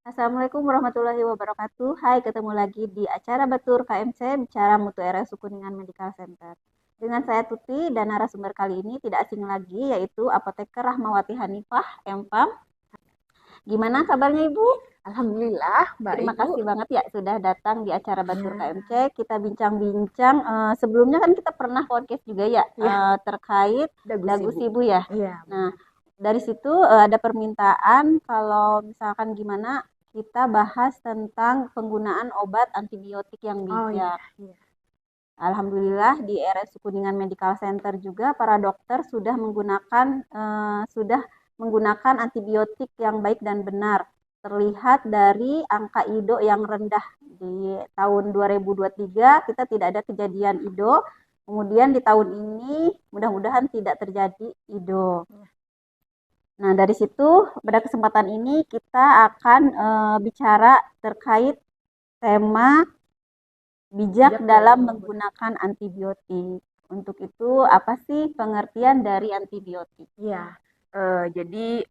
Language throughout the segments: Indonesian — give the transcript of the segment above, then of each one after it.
Assalamualaikum warahmatullahi wabarakatuh. Hai, ketemu lagi di acara Batur KMC Bicara Mutu RSU Kuningan Medical Center. Dengan saya Tuti dan narasumber kali ini tidak asing lagi yaitu Apoteker Rahmawati Hanifah, MPAM. Gimana kabarnya Ibu? Alhamdulillah, Mbak Terima Ibu. kasih banget ya sudah datang di acara Batur Ya, KMC. Kita bincang-bincang. Sebelumnya kan kita pernah podcast juga ya ya, terkait dagus dagu Ibu. sibu ya. Iya, Nah, benar. dari situ ada permintaan kalau misalkan gimana kita bahas tentang penggunaan obat antibiotik yang Oh iya, bijak. iya. Alhamdulillah di RS Kuningan Medical Center juga para dokter sudah menggunakan antibiotik yang baik dan benar. Terlihat dari angka IDO yang rendah di tahun 2023 kita tidak ada kejadian IDO. Kemudian di tahun ini mudah-mudahan tidak terjadi IDO. Nah, dari situ pada kesempatan ini kita akan bicara terkait tema bijak dalam menggunakan antibiotik. Untuk itu, apa sih pengertian dari antibiotik? Iya. Jadi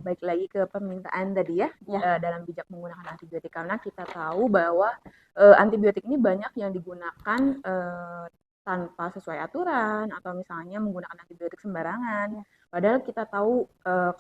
baik lagi ke permintaan tadi ya, Ya, dalam bijak menggunakan antibiotik karena kita tahu bahwa antibiotik ini banyak yang digunakan tanpa sesuai aturan atau misalnya menggunakan antibiotik sembarangan. ya, Padahal kita tahu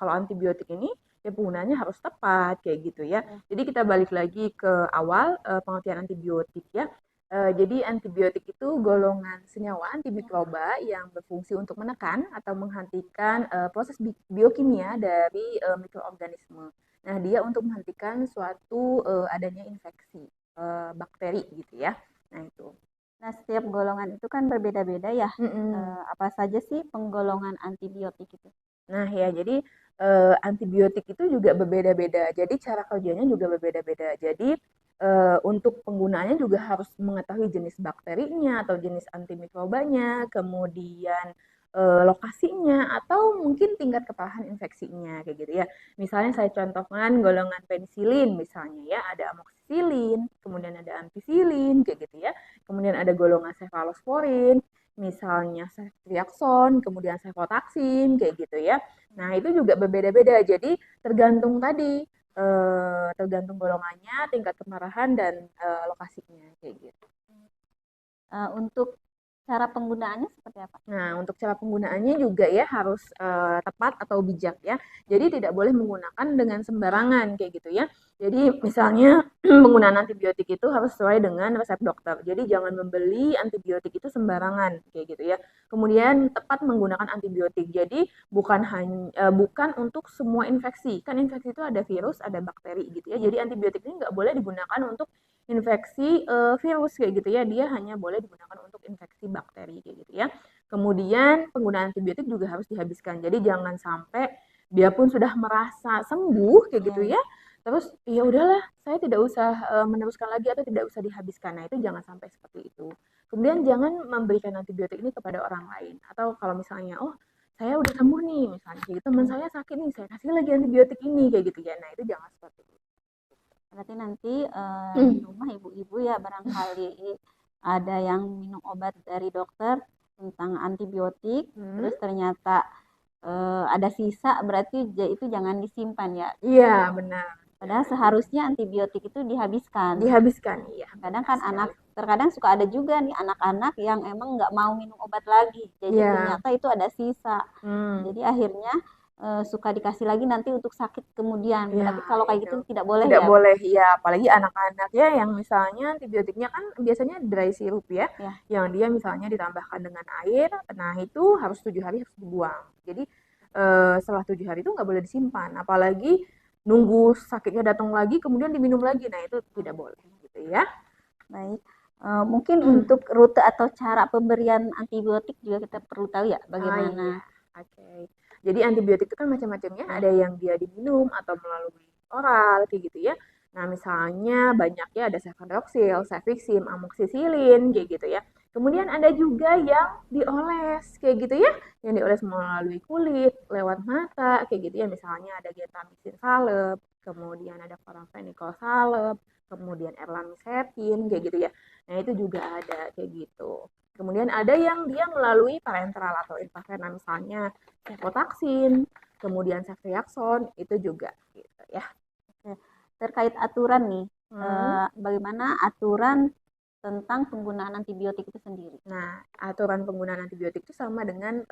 kalau antibiotik ini ya penggunaannya harus tepat kayak gitu ya. ya. Jadi kita balik lagi ke awal pengertian antibiotik ya. Jadi antibiotik itu golongan senyawa antimikroba yang berfungsi untuk menekan atau menghentikan proses biokimia dari mikroorganisme. Nah, dia untuk menghentikan suatu adanya infeksi bakteri gitu ya. Nah, itu. Nah, setiap golongan itu kan berbeda-beda ya. Mm-mm. Apa saja sih penggolongan antibiotik itu? Nah, ya, jadi antibiotik itu juga berbeda-beda. Jadi cara kerjanya juga berbeda-beda. Jadi untuk penggunaannya juga harus mengetahui jenis bakterinya atau jenis antimikrobanya, kemudian lokasinya atau mungkin tingkat keparahan infeksinya kayak gitu ya. Misalnya saya contohkan golongan penisilin misalnya ya, ada amoxicillin, kemudian ada ampicillin kayak gitu ya. Kemudian ada golongan cefalosporin, misalnya ceftriaxone, kemudian cefotaxime kayak gitu ya. Nah, itu juga berbeda-beda. Jadi tergantung tadi tergantung golongannya, tingkat kemarahan dan lokasinya kayak gitu. Untuk cara penggunaannya seperti apa? Nah, untuk cara penggunaannya juga ya harus tepat atau bijak ya. Jadi tidak boleh menggunakan dengan sembarangan kayak gitu ya. Jadi misalnya penggunaan antibiotik itu harus sesuai dengan resep dokter. Jadi jangan membeli antibiotik itu sembarangan kayak gitu ya. Kemudian tepat menggunakan antibiotik. Jadi bukan untuk semua infeksi. Kan infeksi itu ada virus, ada bakteri gitu ya. Ya. Jadi antibiotik ini nggak boleh digunakan untuk infeksi virus kayak gitu ya. Dia hanya boleh digunakan untuk infeksi bakteri kayak gitu ya. Kemudian penggunaan antibiotik juga harus dihabiskan. Jadi jangan sampai dia pun sudah merasa sembuh kayak gitu Ya. ya. Terus ya udahlah, saya tidak usah meneruskan lagi atau tidak usah dihabiskan. Nah, itu jangan sampai seperti itu. Kemudian jangan memberikan antibiotik ini kepada orang lain. Atau kalau misalnya, oh saya udah sembuh nih, misalnya gitu, teman saya sakit nih, saya kasih lagi antibiotik ini kayak gitu ya. Nah, itu jangan seperti itu. Berarti nanti di rumah ibu-ibu ya barangkali ada yang minum obat dari dokter tentang antibiotik, Hmm. terus ternyata ada sisa, berarti itu jangan disimpan ya. Iya, benar. Padahal seharusnya antibiotik itu dihabiskan. Dihabiskan, iya, Kadang benar kan sekali. terkadang suka ada juga nih anak-anak yang emang nggak mau minum obat lagi. Jadi Iya. ternyata itu ada sisa. Hmm. Jadi akhirnya suka dikasih lagi nanti untuk sakit kemudian. Ya, Berarti kalau kayak itu. gitu tidak boleh Tidak ya. boleh, ya. Apalagi anak-anak ya yang misalnya antibiotiknya kan biasanya dry syrup ya, Ya. yang dia misalnya ditambahkan dengan air, nah itu harus 7 hari harus dibuang. Jadi setelah 7 hari itu nggak boleh disimpan, apalagi nunggu sakitnya datang lagi kemudian diminum lagi, nah itu tidak boleh gitu ya. Baik. Mungkin untuk rute atau cara pemberian antibiotik juga kita perlu tahu ya Ah bagaimana. iya, oke. Jadi antibiotik itu kan macam-macamnya, Ya. ada yang dia diminum atau melalui oral kayak gitu ya. Nah, misalnya banyak ya ada cefadroxil, cefixim, amoxicillin kayak gitu ya. Kemudian ada juga yang dioles kayak gitu ya, yang dioles melalui kulit, lewat mata kayak gitu ya. Misalnya ada gentamicin salep, kemudian ada chloramphenicol salep, kemudian erlamisetin kayak gitu ya. Nah, itu juga ada kayak gitu. Kemudian ada yang dia melalui parenteral atau intravena misalnya cefotaxime, kemudian ceftriaxone itu juga gitu ya. terkait aturan nih, Hmm. bagaimana aturan tentang penggunaan antibiotik itu sendiri? Nah, aturan penggunaan antibiotik itu sama dengan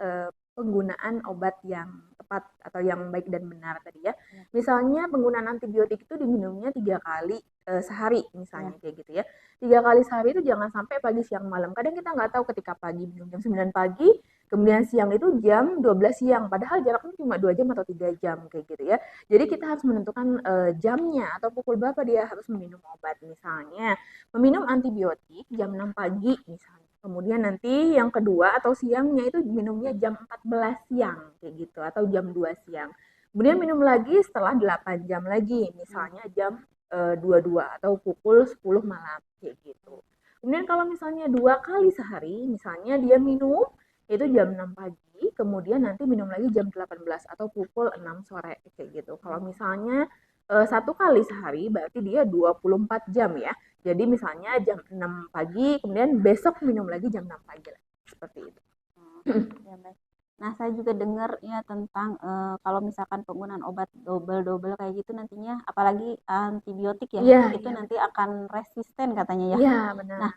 penggunaan obat yang tepat atau yang baik dan benar tadi ya. Ya, Misalnya penggunaan antibiotik itu diminumnya 3 kali sehari ya, misalnya kayak gitu ya. 3 kali sehari itu jangan sampai pagi, siang, malam. Kadang kita nggak tahu ketika pagi minum jam 9 pagi, kemudian siang itu jam 12 siang. Padahal jaraknya cuma 2 jam atau 3 jam kayak gitu ya. Jadi kita harus menentukan jamnya atau pukul berapa dia harus meminum obat. Misalnya meminum antibiotik jam 6 pagi misalnya. Kemudian nanti yang kedua atau siangnya itu minumnya jam 14 siang kayak gitu atau jam 2 siang. Kemudian minum lagi setelah 8 jam lagi, hmm, misalnya jam 22 atau pukul 10 malam kayak gitu. Kemudian kalau misalnya 2 kali sehari, misalnya dia minum itu jam 6 pagi, kemudian nanti minum lagi jam 18 atau pukul 6 sore kayak gitu. Kalau misalnya 1 kali sehari berarti dia 24 jam ya. Jadi misalnya jam 6 pagi, kemudian besok minum lagi jam 6 pagi lagi. Seperti itu. oh, ya baik. Nah, saya juga dengar ya tentang kalau misalkan penggunaan obat double-double kayak gitu nantinya, apalagi antibiotik ya, Iya, itu iya nanti betul. akan resisten katanya ya. Iya, benar. Nah,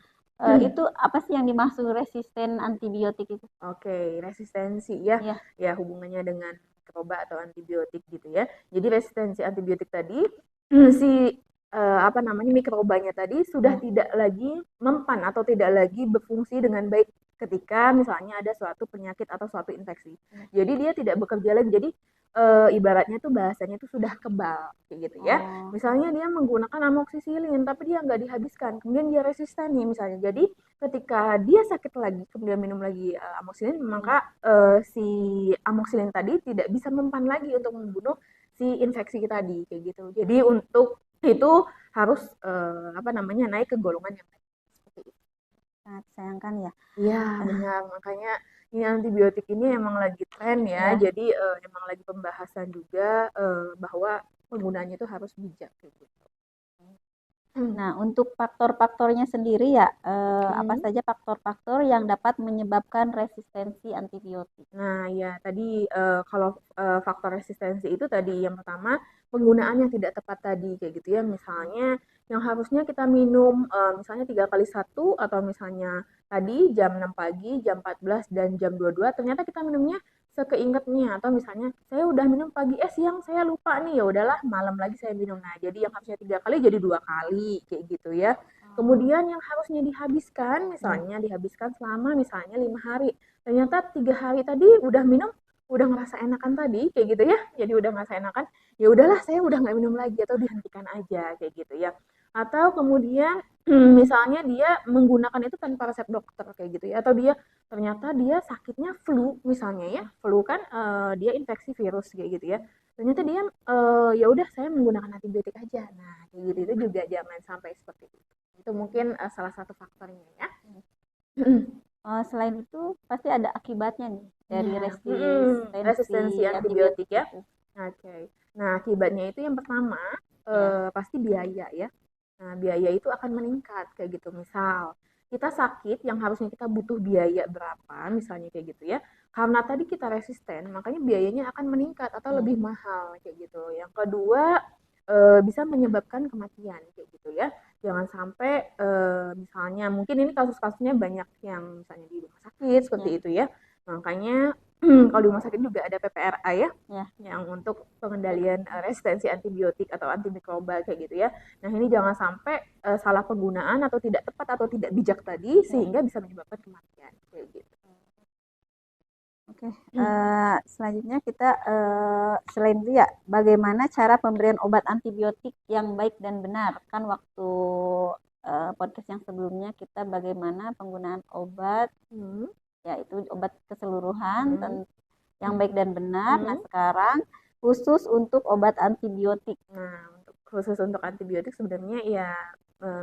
itu apa sih yang dimaksud resisten antibiotik itu? Oke, resistensi ya. Ya, Ya, hubungannya dengan mikroba atau antibiotik gitu ya. Jadi resistensi antibiotik tadi si apa namanya mikrobanya tadi sudah ya, tidak lagi mempan atau tidak lagi berfungsi dengan baik ketika misalnya ada suatu penyakit atau suatu infeksi. ya. Jadi dia tidak bekerja lagi. Jadi ibaratnya tuh bahasanya tuh sudah kebal kayak gitu ya. Oh, Misalnya dia menggunakan amoksisilin tapi dia nggak dihabiskan, kemudian dia resisten nih misalnya. Jadi ketika dia sakit lagi kemudian minum lagi amoxicillin ya. maka si amoxicillin tadi tidak bisa mempan lagi untuk membunuh si infeksi tadi kayak gitu. Jadi untuk itu harus apa namanya naik ke golongan yang baik seperti itu. Sangat disayangkan ya. Iya benar, makanya ini antibiotik ini emang lagi tren ya. Ya. Jadi emang lagi pembahasan juga bahwa penggunaannya itu harus bijak kayak gitu. Nah, untuk faktor-faktornya sendiri ya, apa Hmm. saja faktor-faktor yang dapat menyebabkan resistensi antibiotik? Nah, ya tadi kalau faktor resistensi itu tadi yang pertama penggunaan yang tidak tepat tadi kayak gitu ya. Hmm. Misalnya yang harusnya kita minum misalnya 3 kali 1 atau misalnya tadi jam 6 pagi, jam 14 dan jam 22 ternyata kita minumnya sekeingetnya atau misalnya saya udah minum pagi siang saya lupa nih ya udahlah malam lagi saya minum. Nah, jadi yang harusnya 3 kali jadi 2 kali kayak gitu ya. Oh, Kemudian yang harusnya dihabiskan ya. misalnya dihabiskan selama misalnya 5 hari ternyata 3 hari tadi udah minum udah ngerasa enakan tadi kayak gitu ya jadi udah ngerasa enakan ya udahlah saya udah nggak minum lagi atau dihentikan aja kayak gitu ya atau kemudian misalnya dia menggunakan itu tanpa resep dokter kayak gitu ya atau dia ternyata dia sakitnya flu misalnya ya flu kan dia infeksi virus kayak gitu ya ternyata dia ya udah saya menggunakan antibiotik aja nah kayak gitu itu juga jangan sampai seperti itu mungkin salah satu faktornya ya. Selain itu pasti ada akibatnya nih dari Iya, resistensi resistensi antibiotik antibiotik ya. itu. Oke. Nah, akibatnya itu yang pertama Ya, pasti biaya ya. Nah, biaya itu akan meningkat kayak gitu. Misal kita sakit yang harusnya kita butuh biaya berapa, misalnya kayak gitu ya. Karena tadi kita resisten, makanya biayanya akan meningkat atau ya. lebih mahal kayak gitu. Yang kedua bisa menyebabkan kematian kayak gitu ya. Jangan sampai misalnya mungkin ini kasus-kasusnya banyak yang misalnya di rumah sakit seperti Ya, itu ya. Makanya kalau di rumah sakit juga ada PPRA ya, ya. yang untuk pengendalian resistensi antibiotik atau antimikroba kayak gitu ya. Nah ini jangan sampai salah penggunaan atau tidak tepat atau tidak bijak tadi Ya. sehingga bisa menyebabkan kematian kayak gitu. Oke, selanjutnya kita selain itu ya, bagaimana cara pemberian obat antibiotik yang baik dan benar? Kan waktu podcast yang sebelumnya kita bagaimana penggunaan obat, Hmm. yaitu obat keseluruhan Hmm. yang baik dan benar. Nah, Hmm. sekarang khusus untuk obat antibiotik. Nah, untuk khusus untuk antibiotik sebenarnya ya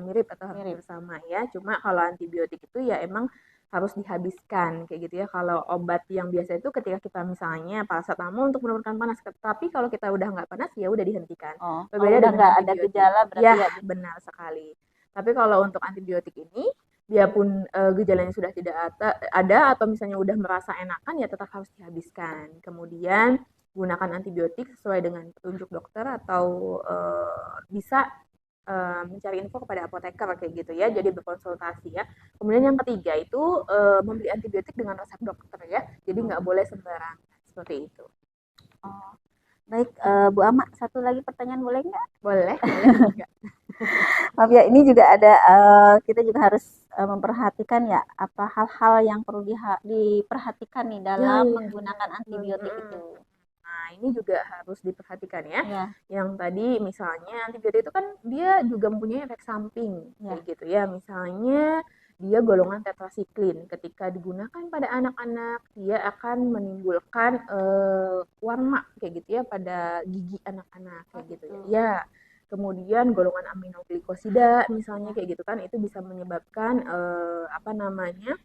mirip atau hampir Mirip. sama ya. Cuma kalau antibiotik itu ya emang harus dihabiskan kayak gitu ya. Kalau obat yang biasa itu ketika kita misalnya paracetamol untuk menurunkan panas, tapi kalau kita udah nggak panas ya udah dihentikan. Oh, kalau Berbeda udah dengan nggak ada antibiotik. gejala berarti Ya, ya. benar sekali. Tapi kalau untuk antibiotik ini, biarpun gejalanya sudah tidak ada atau misalnya udah merasa enakan ya tetap harus dihabiskan. Kemudian gunakan antibiotik sesuai dengan petunjuk dokter atau bisa mencari info kepada apoteker kayak gitu ya, jadi berkonsultasi ya. Kemudian yang ketiga itu membeli antibiotik dengan resep dokter ya, jadi nggak boleh sembarangan seperti itu. Oh, baik, Bu Ama, satu lagi pertanyaan boleh nggak? Boleh, boleh juga. Maaf ya, ini juga ada kita juga harus memperhatikan ya apa hal-hal yang perlu diperhatikan nih Ya, dalam ya, menggunakan antibiotik mm-mm. itu. Nah, ini juga harus diperhatikan ya. Ya, Yang tadi misalnya antibiotik itu kan dia juga mempunyai efek samping kayak ya, gitu ya. Misalnya dia golongan tetrasiklin. Ketika digunakan pada anak-anak, dia akan menimbulkan warna kayak gitu ya pada gigi anak-anak oh kayak gitu ya. gitu. Ya. Kemudian golongan aminoglikosida misalnya Ya, kayak gitu kan itu bisa menyebabkan apa namanya?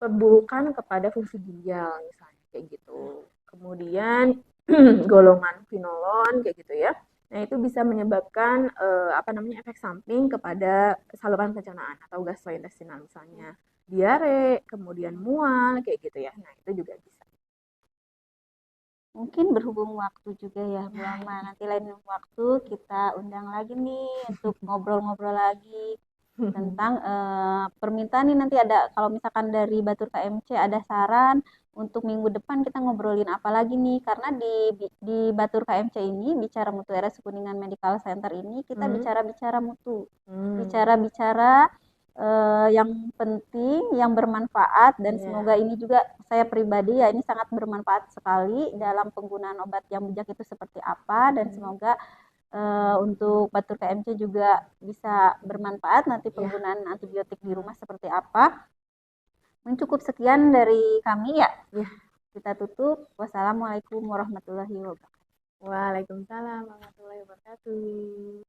Perburukan kepada fungsi ginjal misalnya kayak gitu. Kemudian golongan finolon kayak gitu ya. Nah, itu bisa menyebabkan apa namanya efek samping kepada saluran pencernaan atau gastrointestinal misalnya diare, kemudian mual kayak gitu ya. Nah, itu juga bisa. mungkin berhubung waktu juga ya Bu Ama. Nanti lain waktu kita undang lagi nih untuk ngobrol-ngobrol lagi tentang permintaan nih nanti ada kalau misalkan dari Batur KMC ada saran untuk minggu depan kita ngobrolin apa lagi nih karena di Batur KMC ini bicara mutu RS Kuningan Medical Center ini kita Hmm. bicara-bicara mutu, Hmm. bicara-bicara yang penting, yang bermanfaat dan semoga Ya. ini juga saya pribadi ya ini sangat bermanfaat sekali dalam penggunaan obat yang bijak itu seperti apa dan Hmm. semoga untuk Batur KMC juga bisa bermanfaat nanti Ya. penggunaan antibiotik di rumah seperti apa. Mencukup sekian dari kami ya. Ya. Kita tutup. Wassalamualaikum warahmatullahi wabarakatuh. Waalaikumsalam warahmatullahi wabarakatuh.